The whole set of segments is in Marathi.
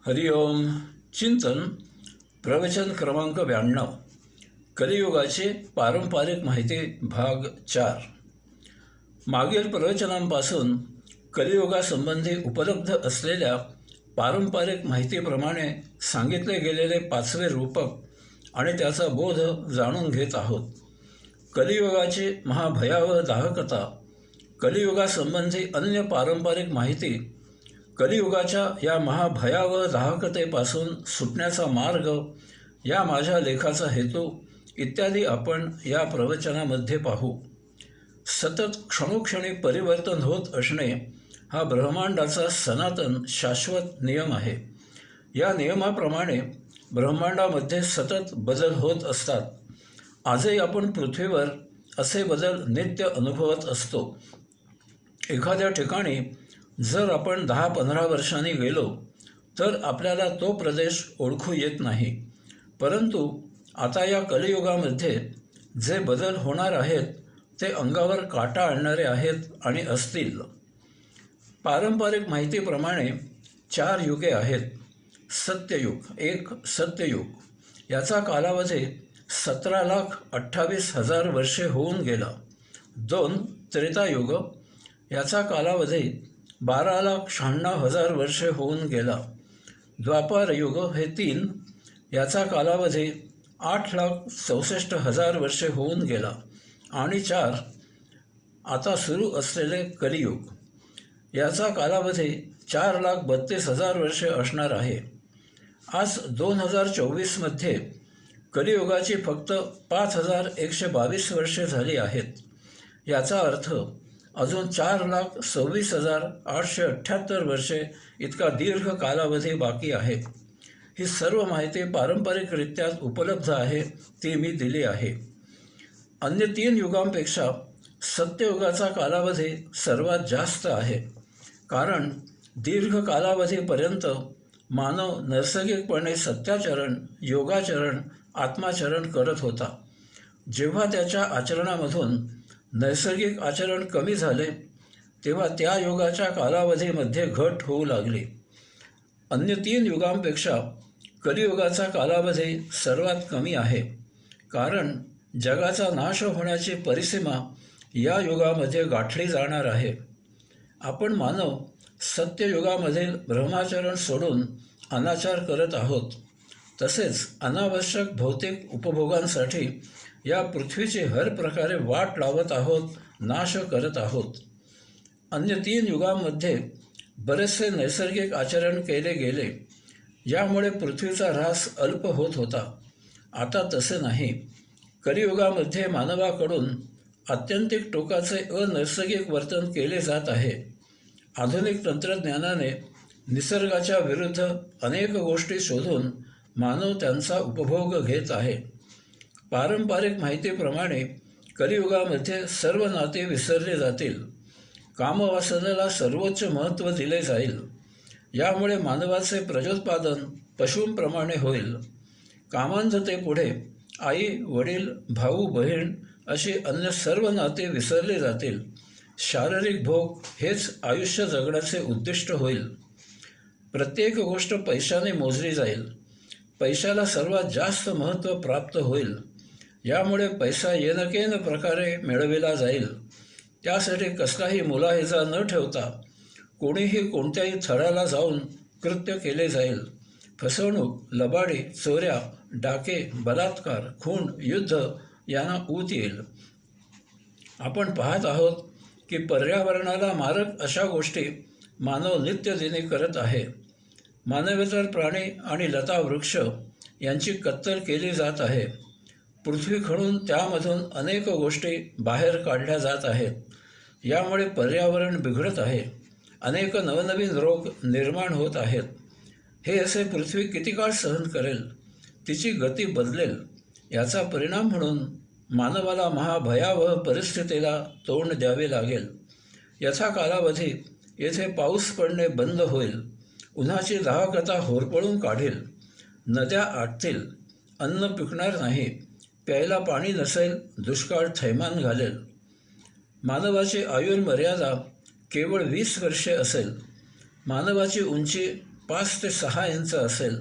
हरिओम. चिंतन प्रवचन क्रमांक 92. कलियुगाची पारंपरिक माहिती भाग 4. मागील प्रवचनांपासून कलियुगासंबंधी उपलब्ध असलेल्या पारंपरिक माहितीप्रमाणे सांगितले गेलेले 5वे रूपक आणि त्याचा बोध जाणून घेत आहोत. कलियुगाची महाभयावह दाहकता, कलियुगासंबंधी अन्य पारंपरिक माहिती, कलियुगाच्या या महाभयावह दाहकतेपासून सुटण्याचा मार्ग, या माझ्या लेखाचा हेतू इत्यादी आपण या प्रवचनामध्ये पाहू. सतत क्षणोक्षणी परिवर्तन होत असणे हा ब्रह्मांडाचा सनातन शाश्वत नियम आहे. या नियमाप्रमाणे ब्रह्मांडामध्ये सतत बदल होत असतात. आजही आपण पृथ्वीवर असे बदल नित्य अनुभवत असतो. एखाद्या ठिकाणी जर आपण 10-15 वर्षांनी गेलो तर आपल्याला तो प्रदेश ओळखू येत नाही. परंतु आता या कलियुगामध्ये जे बदल होणार आहेत ते अंगावर काटा आणणारे आहेत आणि असतील. पारंपरिक माहितीप्रमाणे 4 युगे आहेत. सत्ययुग, एक सत्ययुग, याचा कालावधी 17,28,000 वर्षे होऊन गेला. 2 त्रेतायुग, याचा कालावधी 12,96,000 वर्षे होऊन गेला. द्वापार युग हे 3, याचा कालावधी 8,64,000 वर्षे होऊन गेला. आणि 4 आता सुरू असलेले कलियुग, याचा कालावधी 4,32,000 वर्षे असणार आहे. आज 2024मध्ये कलियुगाची फक्त 5,122 वर्षे झाली आहेत. याचा अर्थ अजून 4,26,878 वर्षे इतका दीर्घ कालावधी बाकी आहे. ही सर्व माहिती पारंपरिकरित्या उपलब्ध आहे, ती मी दिली आहे. अन्य 3 युगांपेक्षा सत्ययुगाचा कालावधी सर्वात जास्त आहे. कारण दीर्घ कालावधीपर्यंत मानव नैसर्गिकपणे सत्याचरण, योगाचरण, आत्माचरण करत होता. जेव्हा त्याच्या आचरणामधून नैसर्गिक आचरण कमी झाले तेव्हा त्या युगाच्या कालावधीमध्ये घट होऊ लागली. अन्य 3 युगांपेक्षा कलियुगाचा कालावधी सर्वात कमी आहे. कारण जगाचा नाश होण्याची परिसीमा या युगामध्ये गाठली जाणार आहे. आपण मानव सत्ययुगामधील ब्रह्माचरण सोडून अनाचार करत आहोत. तसेच अनावश्यक भौतिक उपभोगांसाठी या पृथ्वीची हर प्रकारे वाट लावत आहोत, नाश करत आहोत. अन्य 3 युगांमध्ये बरेचसे नैसर्गिक आचरण केले गेले, यामुळे पृथ्वीचा ऱ्हास अल्प होत होता. आता तसे नाही. कलियुगामध्ये मानवाकडून आत्यंतिक टोकाचे अनैसर्गिक वर्तन केले जात आहे. आधुनिक तंत्रज्ञानाने निसर्गाच्या विरुद्ध अनेक गोष्टी शोधून मानव त्यांचा उपभोग घेत आहे. पारंपरिक माहितीप्रमाणे कलियुगामध्ये सर्व नाते विसरले जातील. कामवासनेला सर्वोच्च महत्त्व दिले जाईल. यामुळे मानवाचे प्रजोत्पादन पशूंप्रमाणे होईल. कामांधतेपुढे आई, वडील, भाऊ, बहीण अशी अन्य सर्व नाते विसरले जातील. शारीरिक भोग हेच आयुष्य जगण्याचे उद्दिष्ट होईल. प्रत्येक गोष्ट पैशाने मोजली जाईल. पैशाला सर्वात जास्त महत्त्व प्राप्त होईल. यामुळे पैसा येनकेन प्रकारे मिळविला जाईल. त्यासाठी कसलाही मुलाहिजा न ठेवता कोणीही कोणत्याही थराला जाऊन कृत्य केले जाईल. फसवणूक, लबाडी, चोऱ्या, डाके, बलात्कार, खून, युद्ध यांना ऊत येईल. आपण पाहत आहोत की पर्यावरणाला मारक अशा गोष्टी मानव नित्यदिनी करत आहे. मानवेतर प्राणी आणि लता वृक्ष यांची कत्तल केली जात आहे. पृथ्वी खणून त्यामधून अनेक गोष्टी बाहेर काढल्या जात आहेत. यामुळे पर्यावरण बिघडत आहे. अनेक नवनवीन रोग निर्माण होत आहेत. हे असे पृथ्वी किती काळ सहन करेल? तिची गती बदलेल. याचा परिणाम म्हणून मानवाला महाभयावह परिस्थितीला तोंड द्यावे लागेल. याचा कालावधी येथे पाऊस पडणे बंद होईल. उन्हाची दाहकता होरपळून काढेल. नद्या आटतील. अन्न पिकणार नाही. प्यायला पाणी नसेल. दुष्काळ थैमान घालेल. मानवाची आयुर्मर्यादा केवळ 20 वर्षे असेल. मानवाची उंची 5 ते 6 इंच असेल.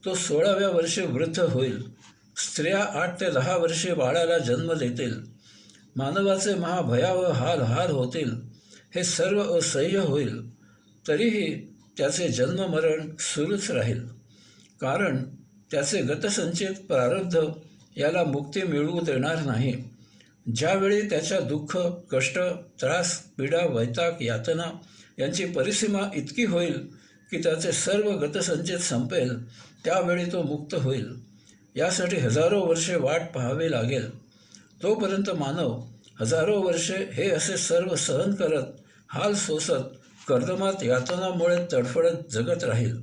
तो 16व्या वर्षी वृद्ध होईल. स्त्रिया 8 ते 10 वर्षे बाळाला जन्म देतील. मानवाचे महाभयावह हाल होतील. हे सर्व असह्य होईल. तरीही त्याचे जन्ममरण सुरूच राहील. कारण त्याचे गतसंचित प्रारब्ध याला मुक्ती मिळवू देणार नाही. ज्यावेळी त्याच्या दुःख, कष्ट, त्रास, पीडा, वैताग, यातना यांची परिसीमा इतकी होईल की त्याचे सर्व गतसंचित संपेल, त्यावेळी तो मुक्त होईल. यासाठी हजारो वर्षे वाट पाहावी लागेल. तोपर्यंत मानव हजारो वर्षे हे असे सर्व सहन करत, हाल सोसत, कर्दमात यातनामुळे तडफडत जगत राहील.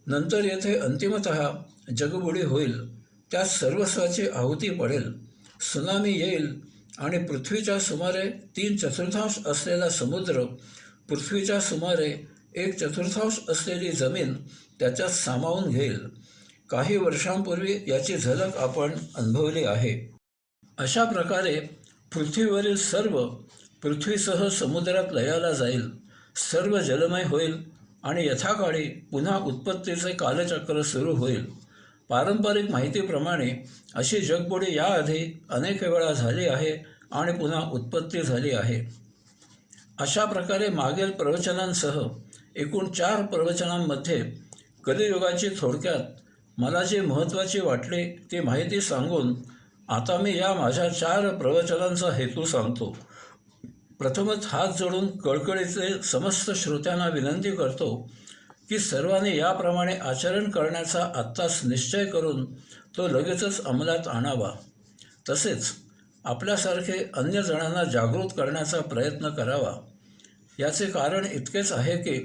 नंतर येथे अंतिमतः जगबुडी होईल. त्यात सर्वस्वाची आहुती पडेल. सुनामी येईल आणि पृथ्वीच्या सुमारे 3/4 असलेला समुद्र, पृथ्वीच्या सुमारे 1/4 असलेली जमीन त्याच्यात सामावून घेईल. काही वर्षांपूर्वी याची झलक आपण अनुभवली आहे. अशा प्रकारे पृथ्वीवरील सर्व पृथ्वीसह समुद्रात लयाला जाईल. सर्व जलमय होईल आणि यथाकाळी पुन्हा उत्पत्तीचे कालचक्र सुरू होईल. पारंपरिक माहितीप्रमाणे अशी जगबुडी याआधी अनेक वेळा झाली आहे आणि पुन्हा उत्पत्ती झाली आहे. अशा प्रकारे मागील प्रवचनांसह एकूण 4 प्रवचनांमध्ये कलियुगाची थोडक्यात मला जी महत्त्वाची वाटली ती माहिती सांगून आता मी या माझ्या 4 प्रवचनांचा हेतू सांगतो. प्रथमच हात जोडून कळकळीचे समस्त श्रोत्यांना विनंती करतो की सर्वांनी याप्रमाणे आचरण करण्याचा आत्ताच निश्चय करून तो लगेचच अंमलात आणावा. तसेच आपल्यासारखे अन्य जणांना जागृत करण्याचा प्रयत्न करावा. याचे कारण इतकेच आहे की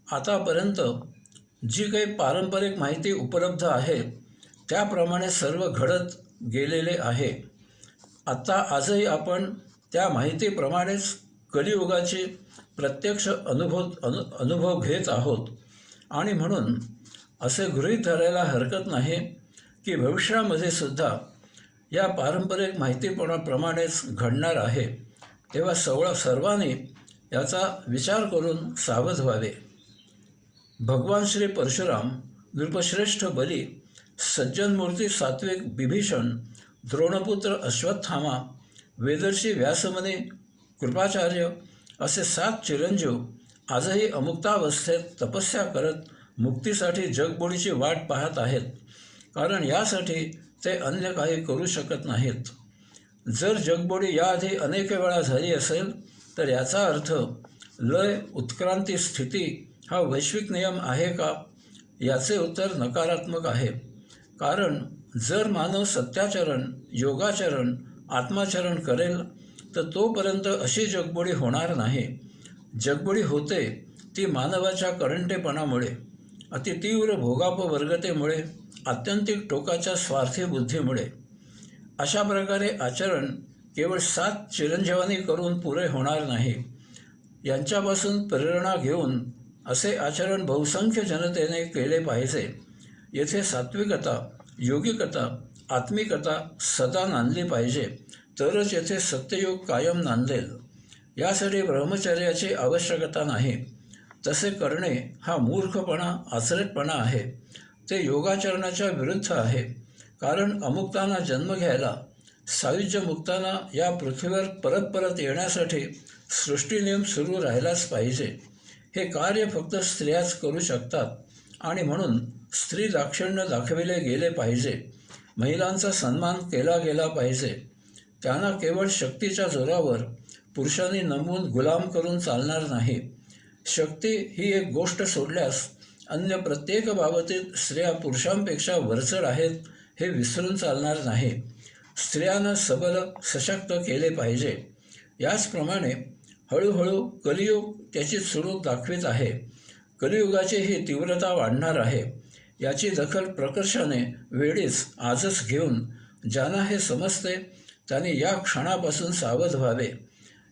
आतापर्यंत जी काही पारंपरिक माहिती उपलब्ध आहे त्याप्रमाणे सर्व घडत गेलेले आहे. आजही आपण त्या माहितीप्रमाणेच कलियुगाची प्रत्यक्ष अनुभव घेत आहोत आणि म्हणून असे गृहीत धरायला हरकत नाही की भविष्यामध्ये सुद्धा या पारंपरिक माहितीप्रमाणेच घडणार आहे. तेव्हा सर्वांनी याचा विचार करून सावध व्हावे. भगवान श्री परशुराम, नृपश्रेष्ठ बली, सज्जनमूर्ती सात्विक विभीषण, द्रोणपुत्र अश्वत्थामा, वेदर्षी व्यासमुनी, कृपाचार्य असे 7 चिरंजीव आजही अमुक्तावस्थेत तपस्या करत मुक्तीसाठी जगबुडीची वाट पाहत आहेत. कारण यासाठी ते अन्य काही करू शकत नाहीत. जर जगबुडी याआधी अनेक वेळा झाली असेल तर याचा अर्थ लय, उत्क्रांती, स्थिती हा वैश्विक नियम आहे का? याचे उत्तर नकारात्मक आहे. कारण जर मानव सत्याचरण, योगाचरण, आत्माचरण करेल तर तोपर्यंत अशी जगबुडी होणार नाही. जगबुडी होते ती मानवाच्या करंटेपणामुळे, अतितीव्र भोगापवर्गतेमुळे, आत्यंतिक टोकाच्या स्वार्थी बुद्धीमुळे. अशा प्रकारे आचरण केवळ 7 चिरंजीवांनी करून पुरे होणार नाही. यांच्यापासून प्रेरणा घेऊन असे आचरण बहुसंख्य जनतेने केले पाहिजे. येथे सात्विकता, योगिकता, आत्मिकता सदा नांदली पाहिजे. तरच येथे सत्ययुग कायम नांदेल. यासाठी ब्रह्मचर्याची आवश्यकता नाही. तसे करणे हा मूर्खपणा, आचरटपणा आहे. ते योगाचरणाच्या विरुद्ध आहे. कारण अमुक्तांना जन्म घ्यायला, सायुज्य मुक्तांना या पृथ्वीवर परत येण्यासाठी सृष्टीनियम सुरू राहिलाच पाहिजे. हे कार्य फक्त स्त्रियाच करू शकतात आणि म्हणून स्त्री दाक्षिण्य दाखविले गेले पाहिजे. महिलांचा सन्मान केला गेला पाहिजे. त्यांना केवळ शक्तीच्या जोरावर पुरुषांनी नमवून गुलाम करून चालणार नाही. शक्ती ही एक गोष्ट सोडल्यास अन्य प्रत्येक बाबतीत स्त्रिया पुरुषांपेक्षा वरचढ आहेत हे विसरून चालणार नाही. स्त्रियांना सबल, सशक्त केले पाहिजे. याचप्रमाणे हळूहळू कलियुग त्याची सुरूक दाखवित आहे. कलियुगाची ही तीव्रता वाढणार आहे. याची दखल प्रकर्षाने वेळीच आजच घेऊन ज्यांना हे समजते त्यांनी या क्षणापासून सावध व्हावे.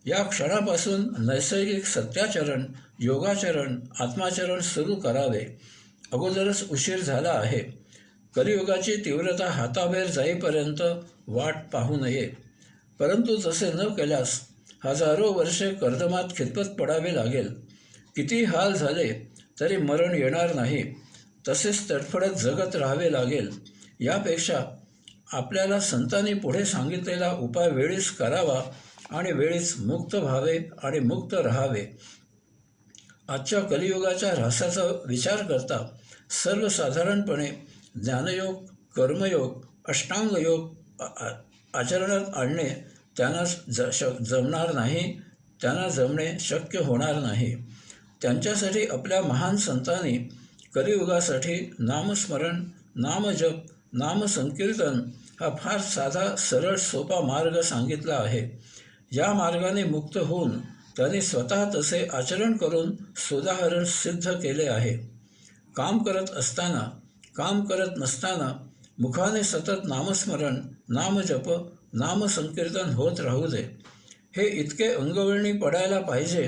या क्षणापासून नैसर्गिक सत्याचरण, योगाचरण, आत्माचरण सुरू करावे. अगोदरच उशीर झाला आहे. कलियुगाची तीव्रता हाताबाहेर जाईपर्यंत वाट पाहू नये. परंतु तसे न केल्यास हजारो वर्षे कर्दमात खितपत पडावे लागेल. किती हाल झाले तरी मरण येणार नाही, तसेच तडफडत जगत राहावे लागेल. यापेक्षा आपल्याला संतांनी पुढे सांगितलेला उपाय वेळीच करावा आणि वेळीच मुक्त व्हावे आणि मुक्त राहावे. आजच्या कलियुगाच्या ऱ्हासाचा विचार करता सर्वसाधारणपणे ज्ञानयोग, कर्मयोग, अष्टांगयोग आचरणात आणणे त्यांना जमणार नाही, त्यांना जमणे शक्य होणार नाही. त्यांच्यासाठी आपल्या महान संतांनी कलियुगासाठी नामस्मरण, नामजप, नामसंकीर्तन हा फार साधा, सरळ, सोपा मार्ग सांगितला आहे. या मार्गाने मुक्त होऊन त्यांनी स्वतः तसे आचरण करून सुधारण सिद्ध केले आहे. काम करत असताना, काम करत नसताना मुखाने सतत नामस्मरण, नामजप, नामसंकीर्तन होत राहू दे. हे इतके अंगवळणी पडायला पाहिजे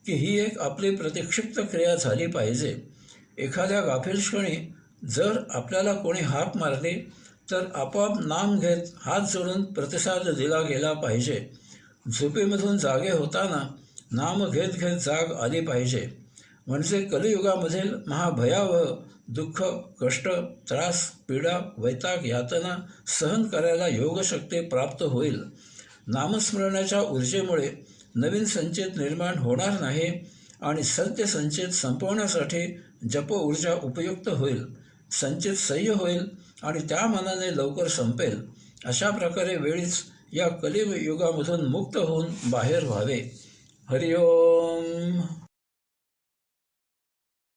की ही एक आपली प्रतिक्षिप्त क्रिया झाली पाहिजे. एखाद्या गाफीलक्षणी जर आपल्याला कोणी हाक मारली तर आपोआप नाम घेत हात जोडून प्रतिसाद दिला गेला पाहिजे. झोपेमधून जागे होताना नाम घेत घेत जाग आली पाहिजे. म्हणजे कलियुगामधील महाभयावह दुःख, कष्ट, त्रास, पीडा, वैताग, यातना सहन करायला योगशक्ती प्राप्त होईल. नामस्मरणाच्या ऊर्जेमुळे नवीन संचित निर्माण होणार नाही आणि सद्य संचित संपवण्यासाठी जप ऊर्जा उपयुक्त होईल. संचित सह्य होईल आणि त्या मानाने लवकर संपेल. अशा प्रकारे वेळीच या कलियुगामधून मुक्त होऊन बाहेर व्हावे. हरिओम.